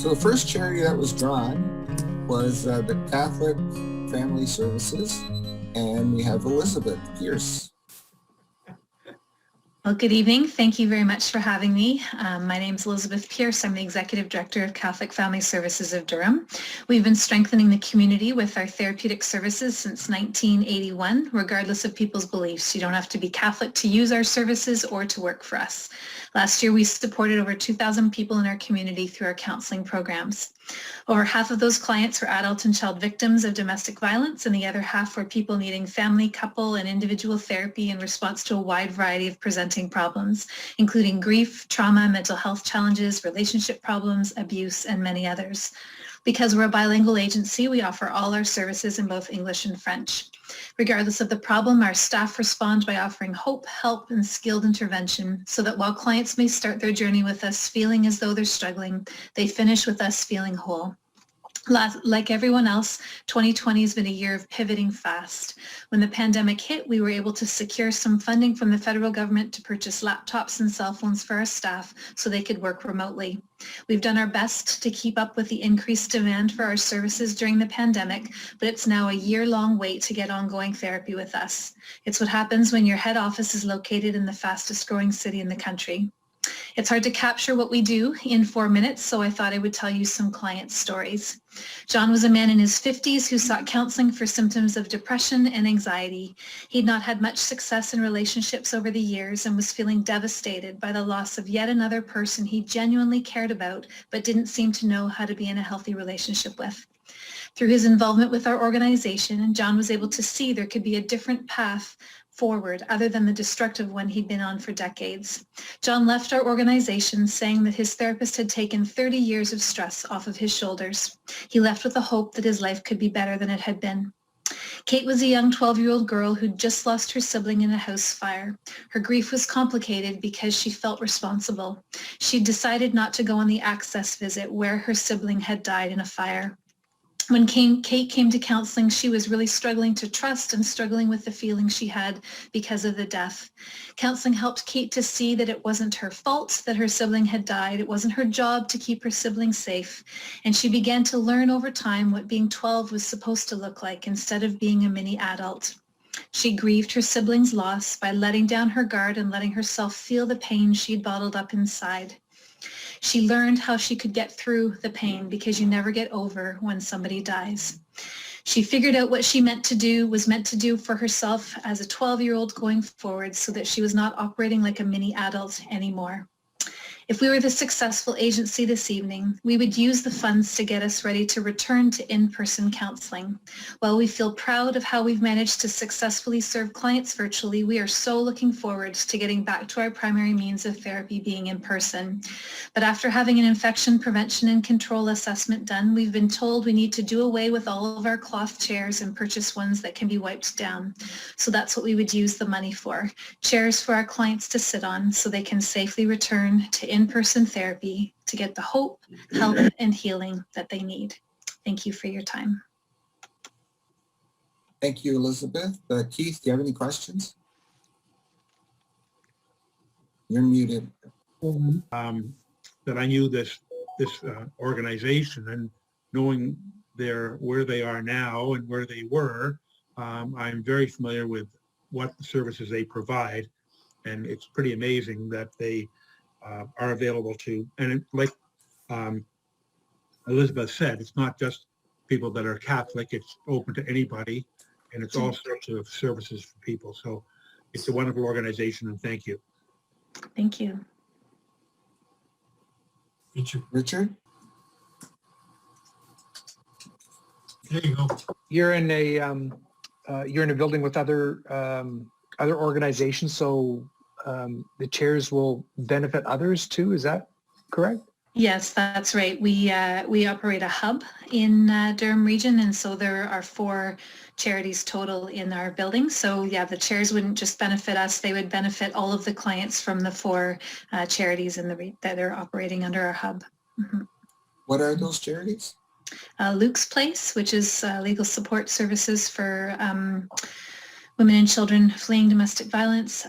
So the first charity that was drawn was the Catholic Family Services, and we have Elizabeth Pierce. Well, good evening. Thank you very much for having me. My name is Elizabeth Pierce. I'm the Executive Director of Catholic Family Services of Durham. We've been strengthening the community with our therapeutic services since 1981, regardless of people's beliefs. You don't have to be Catholic to use our services or to work for us. Last year, we supported over 2,000 people in our community through our counseling programs. Over half of those clients were adult and child victims of domestic violence, and the other half were people needing family, couple, and individual therapy in response to a wide variety of presenting problems, including grief, trauma, mental health challenges, relationship problems, abuse, and many others. Because we're a bilingual agency, we offer all our services in both English and French. Regardless of the problem, our staff respond by offering hope, help, and skilled intervention so that while clients may start their journey with us feeling as though they're struggling, they finish with us feeling whole. Like everyone else, 2020 has been a year of pivoting fast. When the pandemic hit, we were able to secure some funding from the federal government to purchase laptops and cell phones for our staff so they could work remotely. We've done our best to keep up with the increased demand for our services during the pandemic, but it's now a year-long wait to get ongoing therapy with us. It's what happens when your head office is located in the fastest growing city in the country. It's hard to capture what we do in 4 minutes, so I thought I would tell you some client stories. John was a man in his 50s who sought counseling for symptoms of depression and anxiety. He'd not had much success in relationships over the years and was feeling devastated by the loss of yet another person he genuinely cared about but didn't seem to know how to be in a healthy relationship with. Through his involvement with our organization, John was able to see there could be a different path forward other than the destructive one he'd been on for decades. John left our organization saying that his therapist had taken 30 years of stress off of his shoulders. He left with the hope that his life could be better than it had been. Kate was a young 12-year-old girl who'd just lost her sibling in a house fire. Her grief was complicated because she felt responsible. She'd decided not to go on the access visit where her sibling had died in a fire. When Kate came to counseling, she was really struggling to trust and struggling with the feelings she had because of the death. Counseling helped Kate to see that it wasn't her fault that her sibling had died. It wasn't her job to keep her sibling safe. And she began to learn over time what being 12 was supposed to look like instead of being a mini adult. She grieved her sibling's loss by letting down her guard and letting herself feel the pain she'd bottled up inside. She learned how she could get through the pain because you never get over when somebody dies. She figured out what she was meant to do for herself as a 12-year-old going forward so that she was not operating like a mini adult anymore. If we were the successful agency this evening, we would use the funds to get us ready to return to in-person counseling. While we feel proud of how we've managed to successfully serve clients virtually, we are so looking forward to getting back to our primary means of therapy being in person. But after having an infection prevention and control assessment done, we've been told we need to do away with all of our cloth chairs and purchase ones that can be wiped down. So that's what we would use the money for, chairs for our clients to sit on so they can safely return to in-person therapy to get the hope, help, and healing that they need. Thank you for your time. Thank you, Elizabeth. Keith, do you have any questions? You're muted. That I knew this organization, and knowing where they are now and where they were, I'm very familiar with what the services they provide, and it's pretty amazing that they are available to, and like Elizabeth said, it's not just people that are Catholic, it's open to anybody, and it's all sorts of services for people. So it's a wonderful organization, and thank you. Thank you. Richard? There you go. You're in a building with other organizations, so the chairs will benefit others too. Is that correct? Yes, that's right. We operate a hub in Durham region, and so there are 4 charities total in our building. So yeah, the chairs wouldn't just benefit us; they would benefit all of the clients from the 4 charities that are operating under our hub. Mm-hmm. What are those charities? Luke's Place, which is legal support services for women and children fleeing domestic violence.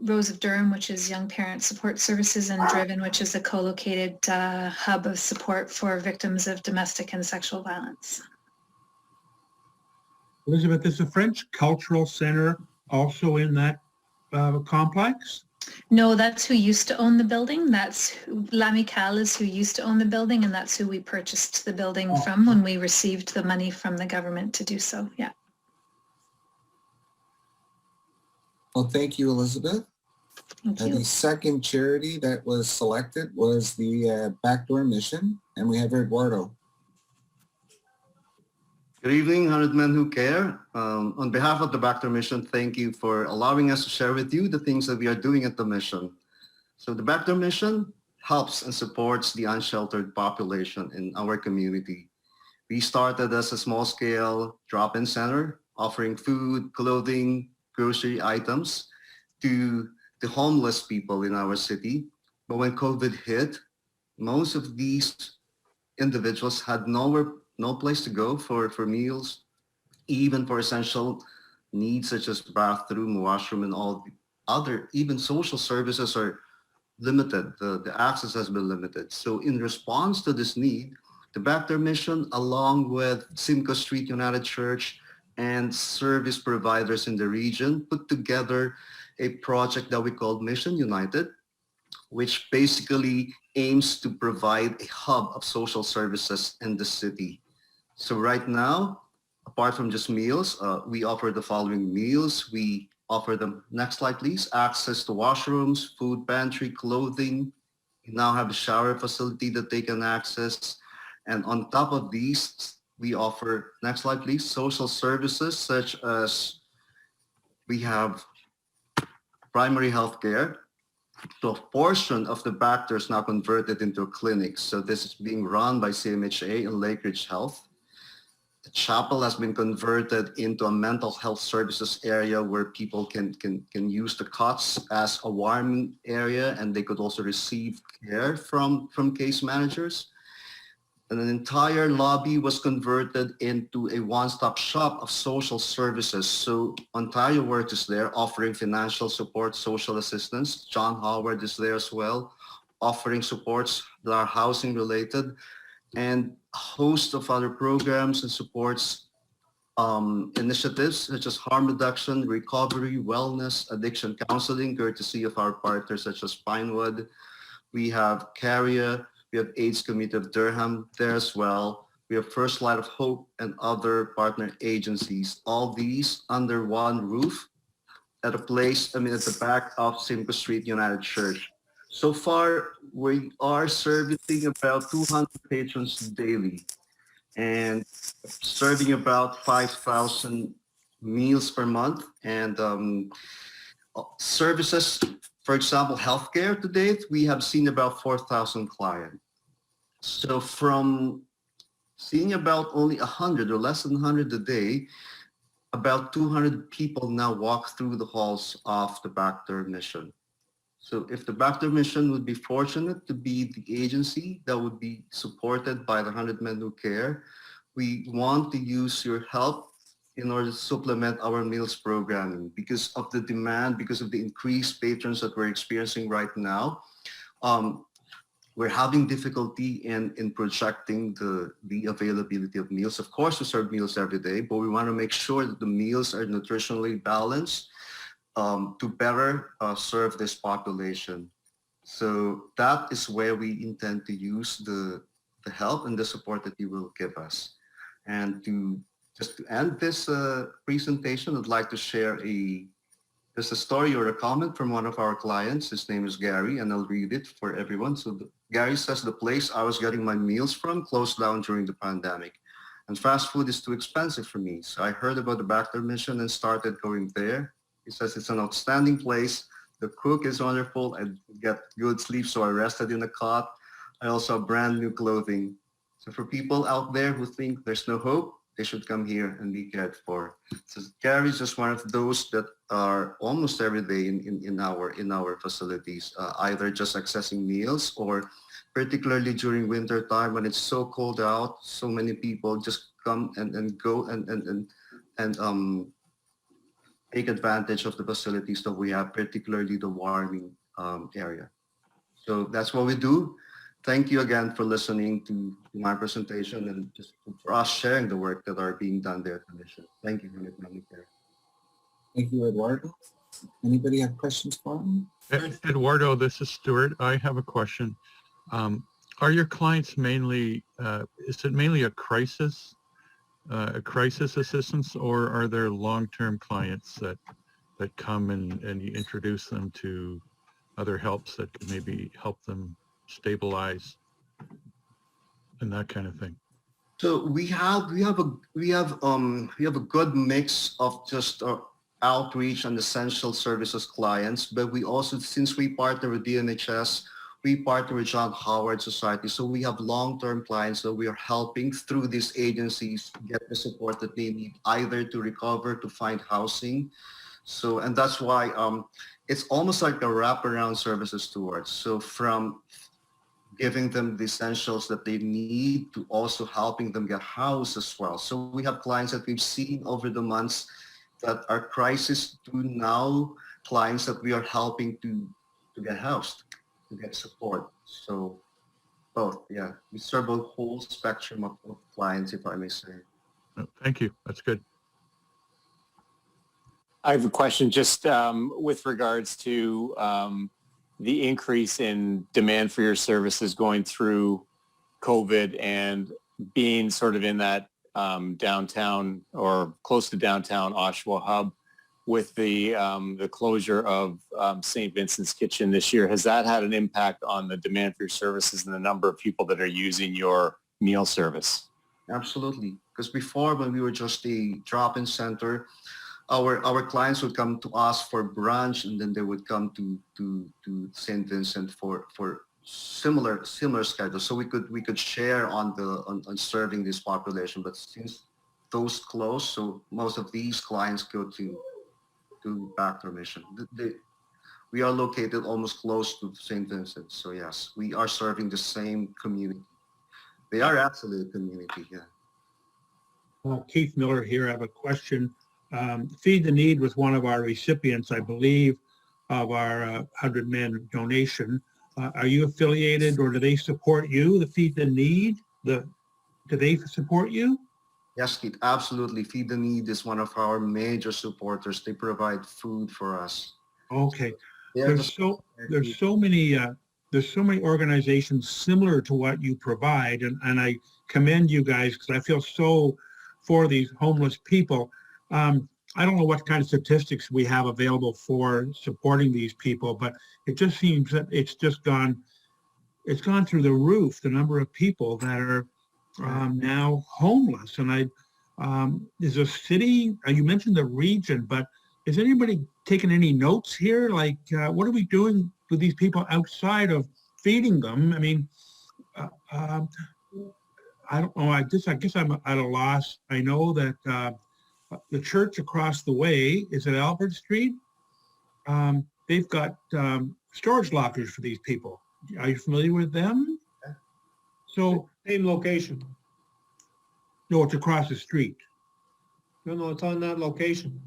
Rose of Durham, which is Young Parent Support Services, and Driven, which is a co-located hub of support for victims of domestic and sexual violence. Elizabeth, is the French Cultural Center also in that complex? No, that's who used to own the building. That's L'Amicale is who used to own the building, and that's who we purchased the building from when we received the money from the government to do so. Yeah. Well, thank you, Elizabeth. Thank The you. second charity that was selected was the Backdoor Mission, and we have Eduardo. Good evening, 100 Men Who Care. On behalf of the Backdoor Mission, thank you for allowing us to share with you the things that we are doing at the mission. So the Backdoor Mission helps and supports the unsheltered population in our community. We started as a small-scale drop-in center, offering food, clothing, grocery items to the homeless people in our city. But when COVID hit, most of these individuals had no place to go for meals, even for essential needs such as bathroom, washroom, and all the other, even social services are limited. The access has been limited. So in response to this need, the Backdoor Mission, along with Simcoe Street United Church and service providers in the region, put together a project that we called Mission United, which basically aims to provide a hub of social services in the city. So right now, apart from just meals, we offer the following meals. We offer them, next slide please, access to washrooms, food pantry, clothing. We now have a shower facility that they can access. And on top of these, we offer, next slide please, social services such as we have primary health care. So a portion of the Backdoor is now converted into clinics. So this is being run by CMHA and Lake Ridge Health. The chapel has been converted into a mental health services area where people can use the cots as a warming area, and they could also receive care from case managers. And an entire lobby was converted into a one-stop shop of social services. So Ontario Work is there offering financial support, social assistance. John Howard is there as well, offering supports that are housing related, and a host of other programs and supports initiatives such as harm reduction, recovery, wellness, addiction counseling, courtesy of our partners such as Pinewood. We have CARIA, we have AIDS Committee of Durham there as well. We have First Light of Hope and other partner agencies, all these under one roof at a place, at the back of Simcoe Street United Church. So far, we are servicing about 200 patrons daily and serving about 5,000 meals per month. And services, for example, healthcare to date, we have seen about 4,000 clients. So from seeing about only 100 or less than 100 a day, about 200 people now walk through the halls of the Backdoor Mission. So if the Backdoor Mission would be fortunate to be the agency that would be supported by the 100 Men Who Care, we want to use your help in order to supplement our meals programming because of the demand, because of the increased patrons that we're experiencing right now. We're having difficulty in projecting the availability of meals. Of course, we serve meals every day, but we want to make sure that the meals are nutritionally balanced to better serve this population. So that is where we intend to use the help and the support that you will give us. And just to end this presentation, I'd like to share just a story or a comment from one of our clients. His name is Gary, and I'll read it for everyone. So Gary says, the place I was getting my meals from closed down during the pandemic, and fast food is too expensive for me. So I heard about the Backdoor Mission and started going there. He says it's an outstanding place. The cook is wonderful. I get good sleep, so I rested in the cot. I also have brand new clothing. So for people out there who think there's no hope, they should come here and be cared for. So Gary is just one of those that are almost every day in our facilities, either just accessing meals or particularly during winter time when it's so cold out, so many people just come and go and take advantage of the facilities that we have, particularly the warming area. So that's what we do. Thank you again for listening to my presentation and just for us sharing the work that are being done there at the mission. Thank you, Unit Manager. Thank you, Eduardo. Anybody have questions for him? Eduardo, this is Stuart. I have a question. Are your clients mainly, is it mainly a crisis assistance, or are there long-term clients that come and you introduce them to other helps that could maybe help them stabilize and that kind of thing? So we have a good mix of just outreach and essential services clients, but we also, since we partner with DNHS, we partner with John Howard Society. So we have long-term clients that we are helping through these agencies get the support that they need, either to recover, to find housing. So, and that's why it's almost like a wraparound services towards. So from giving them the essentials that they need to also helping them get housed as well. So we have clients that we've seen over the months that are crisis to now clients that we are helping to get housed, to get support. So both, yeah, we serve a whole spectrum of clients, if I may say. Thank you. That's good. I have a question just with regards to the increase in demand for your services going through COVID and being sort of in that downtown or close to downtown Oshawa hub with the closure of St. Vincent's Kitchen this year. Has that had an impact on the demand for your services and the number of people that are using your meal service? Absolutely. Because before, when we were just a drop-in center, our clients would come to us for brunch, and then they would come to St. Vincent for similar schedules. So we could share on serving this population. But since those closed, so most of these clients go to Backdoor Mission. We are located almost close to St. Vincent. So yes, we are serving the same community. They are actually a community, yeah. Keith Miller here. I have a question. Feed the Need was one of our recipients, I believe, of our 100-man donation. Are you affiliated, or do they support you, the Feed the Need? Do they support you? Yes, Keith, absolutely. Feed the Need is one of our major supporters. They provide food for us. Okay. There's so many organizations similar to what you provide, and I commend you guys because I feel so for these homeless people. I don't know what kind of statistics we have available for supporting these people, but it just seems that it's gone through the roof, the number of people that are now homeless. And is a city, you mentioned the region, but is anybody taking any notes here? Like, what are we doing with these people outside of feeding them? I mean, I don't know. I guess I'm at a loss. I know that the church across the way is at Albert Street. They've got storage lockers for these people. Are you familiar with them? So Same location. no, it's across the street. No, it's on that location.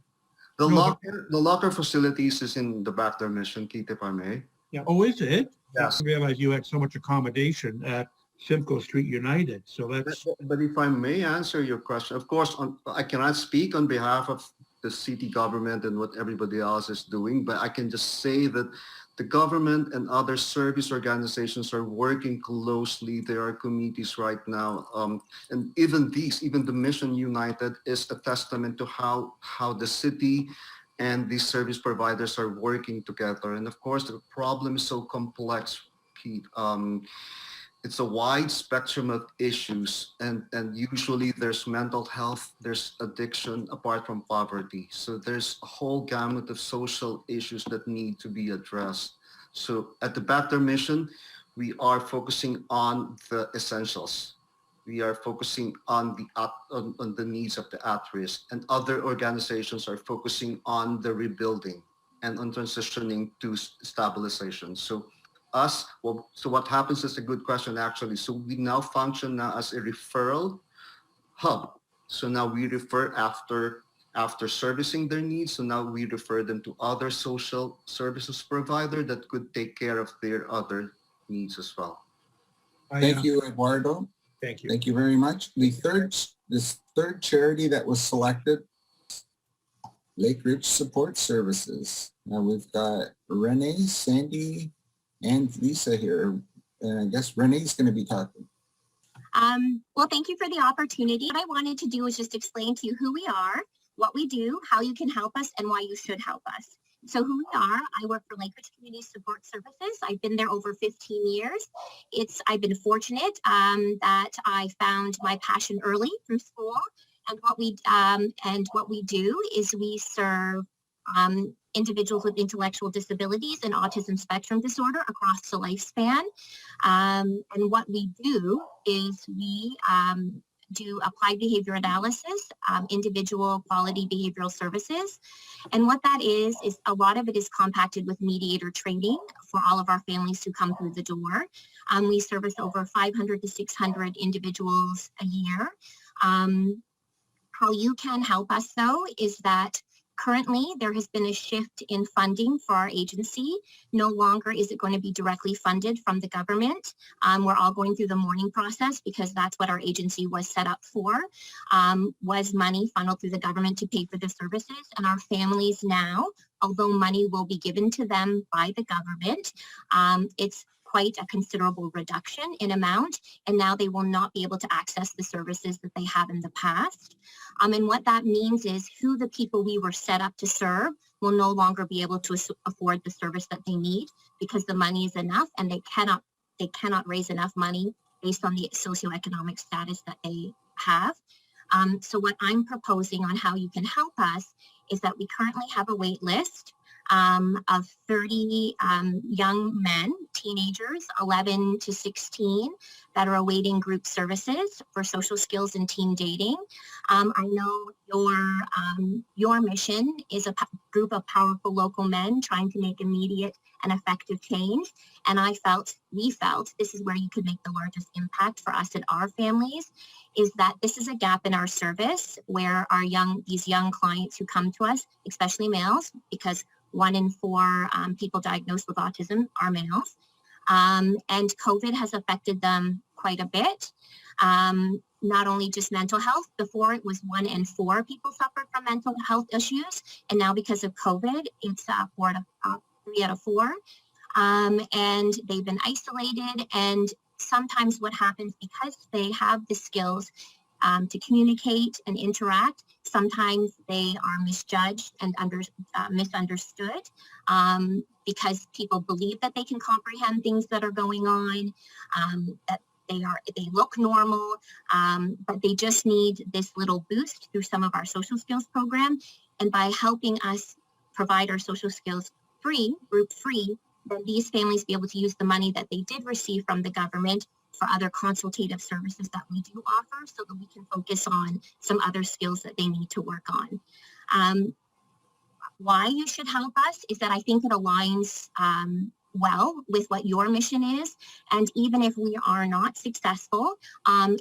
The No, locker facilities is in the Backdoor Mission, Keith, if I may. Oh, is it? Yes. I didn't realize you had so much accommodation at Simcoe Street United. So that's But if I may answer your question, of course, I cannot speak on behalf of the city government and what everybody else is doing, but I can just say that the government and other service organizations are working closely. There are committees right now. And even the Mission United is a testament to how the city and these service providers are working together. And of course, the problem is so complex, Pete. It's a wide spectrum of issues, and usually there's mental health, there's addiction apart from poverty. So there's a whole gamut of social issues that need to be addressed. So at the Backdoor Mission, we are focusing on the essentials. We are focusing on the needs of the at-risk, and other organizations are focusing on the rebuilding and on transitioning to stabilization. So what happens is a good question, actually. So we now function now as a referral hub. So now we refer after after servicing their needs. So now we refer them to other social services provider that could take care of their other needs as well. Thank you, Eduardo. Thank you. Thank you very much. This third charity that was selected, Lake Ridge Support Services. Now we've got Renee, Sandy, and Lisa here. And I guess Renee's going to be talking. Well, thank you for the opportunity. What I wanted to do was just explain to you who we are, what we do, how you can help us, and why you should help us. So who we are, I work for Lake Ridge Community Support Services. I've been there over 15 years. I've been fortunate that I found my passion early through school. And what we do is we serve individuals with intellectual disabilities and autism spectrum disorder across the lifespan. And what we do is we do applied behavior analysis, individual quality behavioral services. And what that is a lot of it is compacted with mediator training for all of our families who come through the door. We service over 500 to 600 individuals a year. How you can help us, though, is that currently there has been a shift in funding for our agency. No longer is it going to be directly funded from the government. We're all going through the mourning process because that's what our agency was set up for, was money funneled through the government to pay for the services. And our families now, although money will be given to them by the government, it's quite a considerable reduction in amount, and now they will not be able to access the services that they have in the past. And what that means is who the people we were set up to serve will no longer be able to afford the service that they need because the money is enough, and they cannot raise enough money based on the socioeconomic status that they have. So what I'm proposing on how you can help us is that we currently have a wait list of 30 young men, teenagers, 11 to 16, that are awaiting group services for social skills and teen dating. I know your mission is a group of powerful local men trying to make immediate and effective change. And we felt this is where you could make the largest impact for us and our families, is that this is a gap in our service where these young clients who come to us, especially males, because 1 in 4 people diagnosed with autism are males. And COVID has affected them quite a bit. Not only just mental health. Before it was 1 in 4 people suffered from mental health issues. And now because of COVID, it's 3 out of 4. And they've been isolated. And sometimes what happens, because they have the skills to communicate and interact, sometimes they are misjudged and misunderstood because people believe that they can comprehend things that are going on, that they look normal, but they just need this little boost through some of our social skills program. And by helping us provide our social skills group free, then these families be able to use the money that they did receive from the government for other consultative services that we do offer, so that we can focus on some other skills that they need to work on. Why you should help us is that I think it aligns well with what your mission is. And even if we are not successful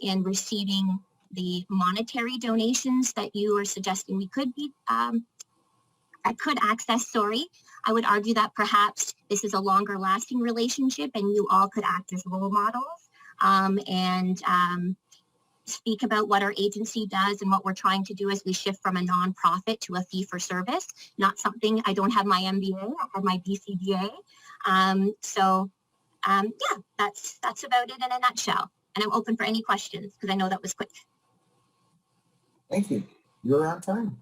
in receiving the monetary donations that you are suggesting we could be, I could access, I would argue that perhaps this is a longer lasting relationship and you all could act as role models and speak about what our agency does and what we're trying to do as we shift from a nonprofit to a fee for service. Not something, I don't have my MBA, I have my BCBA. Yeah, that's about it in a nutshell. And I'm open for any questions because I know that was quick. Thank you. You're on time.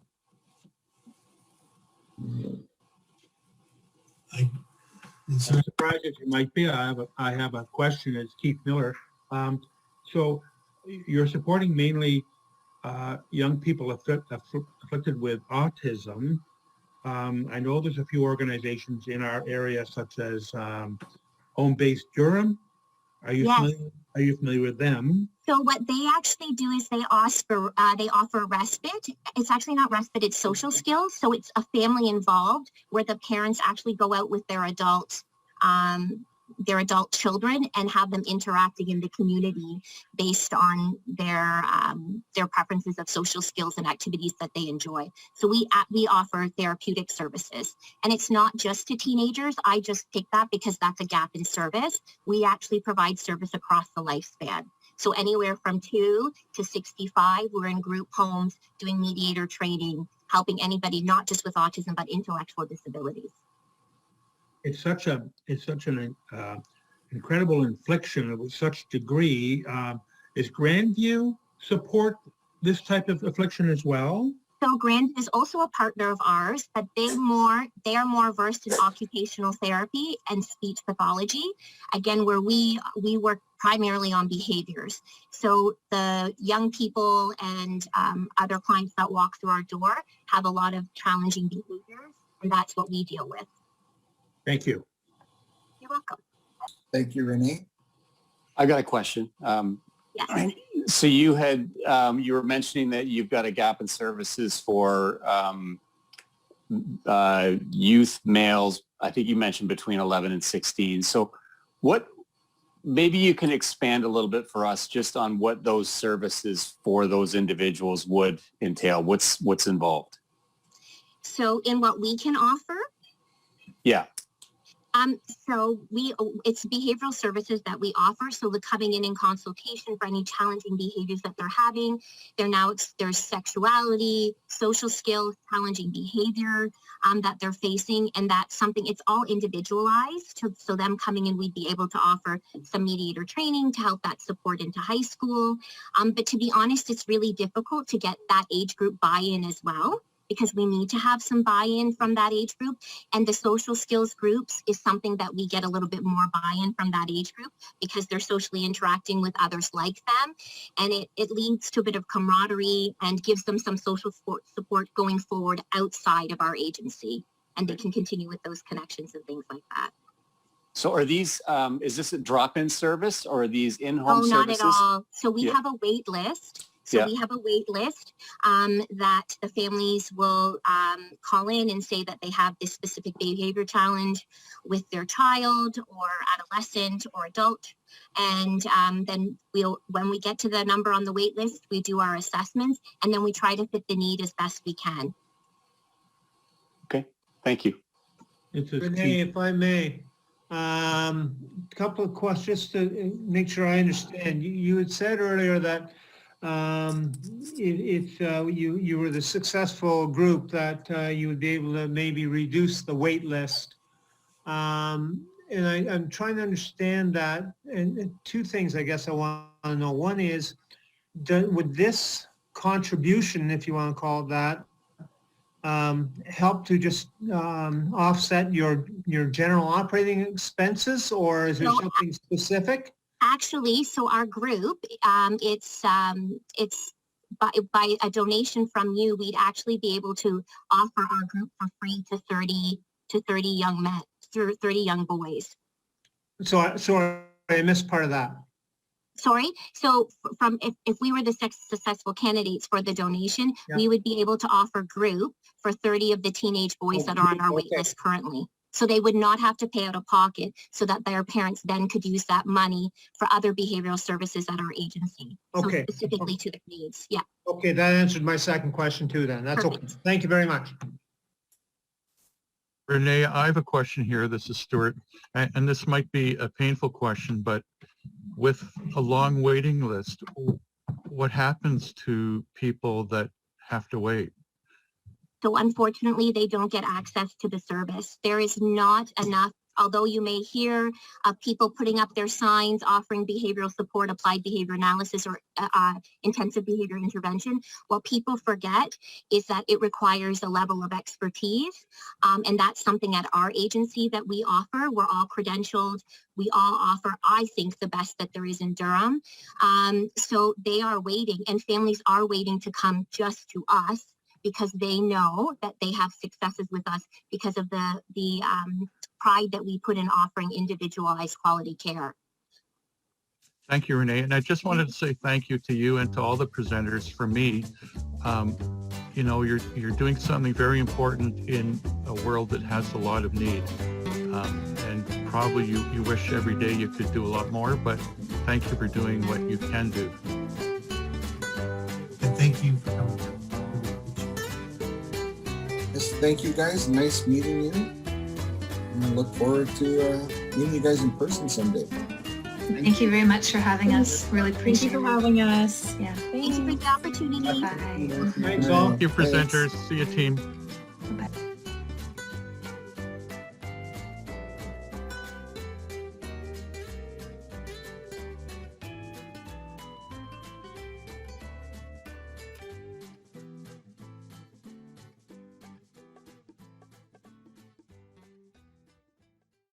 As surprised as you might be, I have a question as Keith Miller. So you're supporting mainly young people afflicted with autism. I know there's a few organizations in our area, such as Home Base Durham. Are you familiar with them? So what they actually do is they offer respite. It's actually not respite, it's social skills. So it's a family involved where the parents actually go out with their adult their adult children and have them interacting in the community based on their preferences of social skills and activities that they enjoy. So we offer therapeutic services, and it's not just to teenagers. I just picked that because that's a gap in service. We actually provide service across the lifespan. So anywhere from 2 to 65, we're in group homes doing mediator training, helping anybody not just with autism but intellectual disabilities. It's such an incredible infliction of such degree. Is Grandview support this type of affliction as well? So Grandview is also a partner of ours, but they are more versed in occupational therapy and speech pathology. Again, where we work primarily on behaviors. So the young people and other clients that walk through our door have a lot of challenging behaviors, and that's what we deal with. Thank you. You're welcome. Thank you, Renee. I got a question. Yes. So you were mentioning that you've got a gap in services for youth males. I think you mentioned between 11 and 16. So maybe you can expand a little bit for us just on what those services for those individuals would entail. What's involved? So in what we can offer? Yeah. So it's behavioral services that we offer. So the coming in consultation for any challenging behaviors that they're having. There's sexuality, social skills, challenging behavior that they're facing. And that's something, it's all individualized. So them coming in, we'd be able to offer some mediator training to help that support into high school. But to be honest, it's really difficult to get that age group buy-in as well, because we need to have some buy-in from that age group. And the social skills groups is something that we get a little bit more buy-in from that age group because they're socially interacting with others like them. And it leads to a bit of camaraderie and gives them some social support going forward outside of our agency. And they can continue with those connections and things like that. So are these, is this a drop-in service or are these in-home services? Oh, not at all. So we have a wait list. So we have a wait list that the families will call in and say that they have this specific behavior challenge with their child or adolescent or adult. And then when we get to the number on the wait list, we do our assessments and then we try to fit the need as best we can. Okay, thank you. Renee, if I may, couple of questions to make sure I understand. You had said earlier that if you were the successful group that you would be able to maybe reduce the wait list. And I'm trying to understand that. And two things I guess I want to know. One is, would this contribution, if you want to call it that, help to just offset your general operating expenses, or is there something specific? Actually, so our group, it's by a donation from you, we'd actually be able to offer our group for free to 30 young men, 30 young boys. So I missed part of that. Sorry. So if we were the successful candidates for the donation, we would be able to offer group for 30 of the teenage boys that are on our wait list currently. So they would not have to pay out of pocket so that their parents then could use that money for other behavioral services at our agency. Okay. So specifically to the needs. Yeah. Okay, that answered my second question too then. That's Perfect. okay. Thank you very much. Renee, I have a question here. This is Stuart, and this might be a painful question, but with a long waiting list, what happens to people that have to wait? So unfortunately, they don't get access to the service. There is not enough, although you may hear people putting up their signs offering behavioral support, applied behavior analysis, or intensive behavior intervention. What people forget is that it requires a level of expertise. And that's something at our agency that we offer. We're all credentialed. We all offer, I think, the best that there is in Durham. So they are waiting, and families are waiting to come just to us, because they know that they have successes with us because of the pride that we put in offering individualized quality care. Thank you, Renee. And I just wanted to say thank you to you and to all the presenters. For me, you know, you're doing something very important in a world that has a lot of need. And probably you wish every day you could do a lot more, but thank you for doing what you can do. And thank you for coming. Yes, thank you guys. Nice meeting you. And I look forward to meeting you guys in person someday. Thank you very much for having us. Really Thank appreciate you for it. having us. Yeah. Thank you for the opportunity. Bye. Thanks all. Thank you, Thanks. presenters. See you, team.